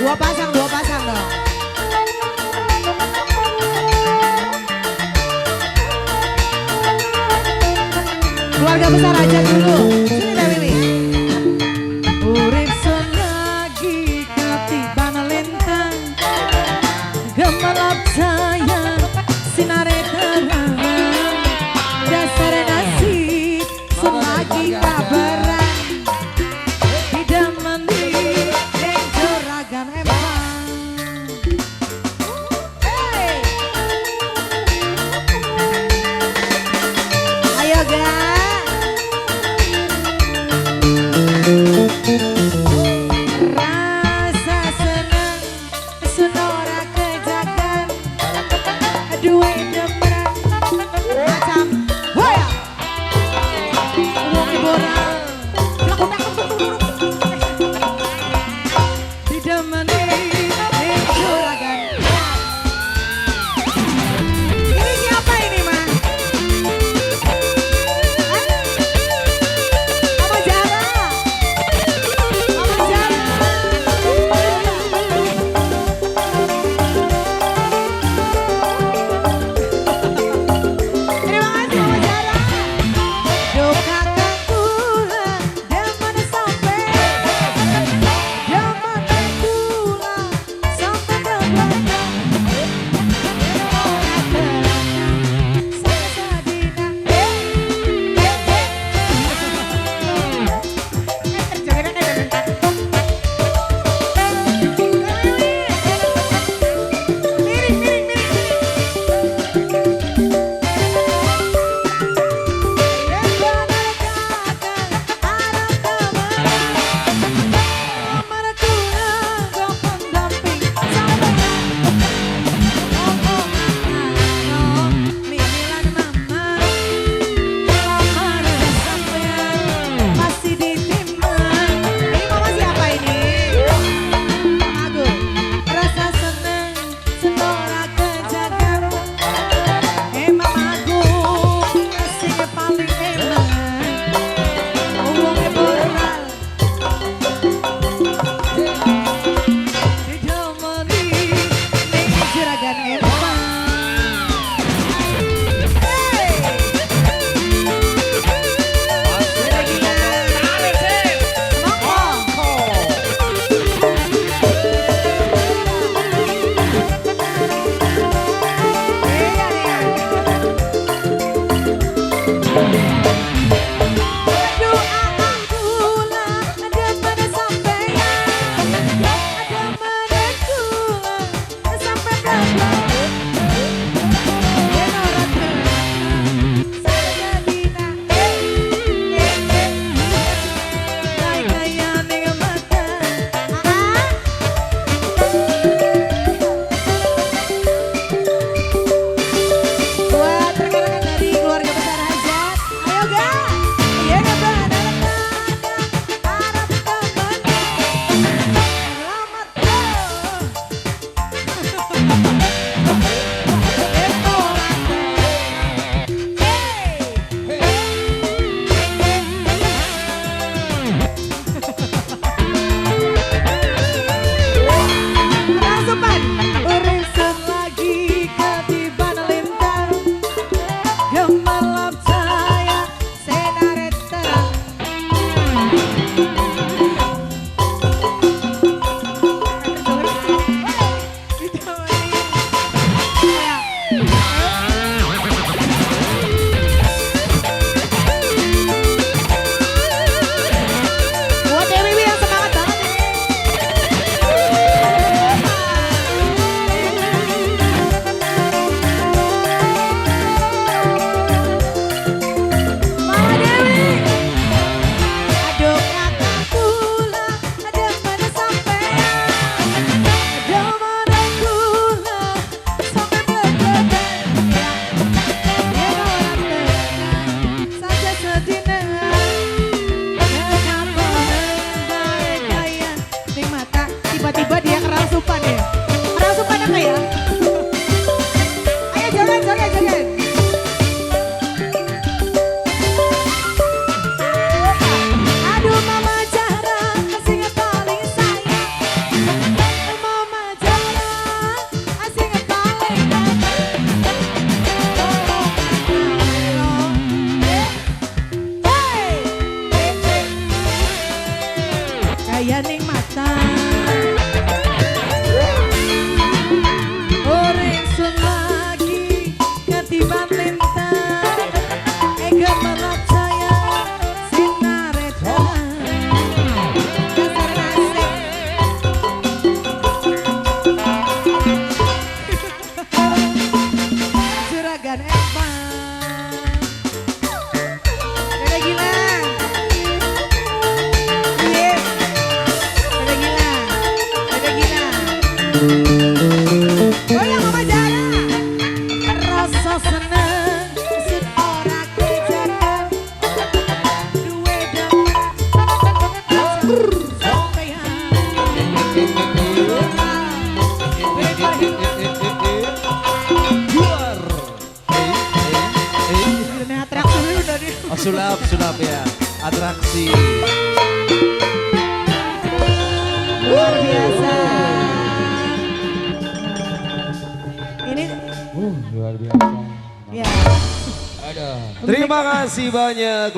dua pasang dong. Keluarga besar aja dulu. Sini Teh Wiwi. Urip selagi ketiban lintang, gemelap sayang sinare terang, dasar nasib selagi kabaran, tidak mandi yang juragan emang. Hey. Ayo guys. Rasa senang sonora kejagan, duit demeran macam waya wong ibu cahaya ning mata. Orang sun lagi ketiban lintang, ega melacaya sinar edan. Dasar nasib. Juragan Evan. Dada Gilang. Iya. Dada Gilang. Dada Gilang. Goyang Mama Jara. Rasa seneng sun ora kejagan. Duwe Oh, sulap ya, atraksi. luar biasa. Ini Luar biasa. ya. Terima kasih banyak.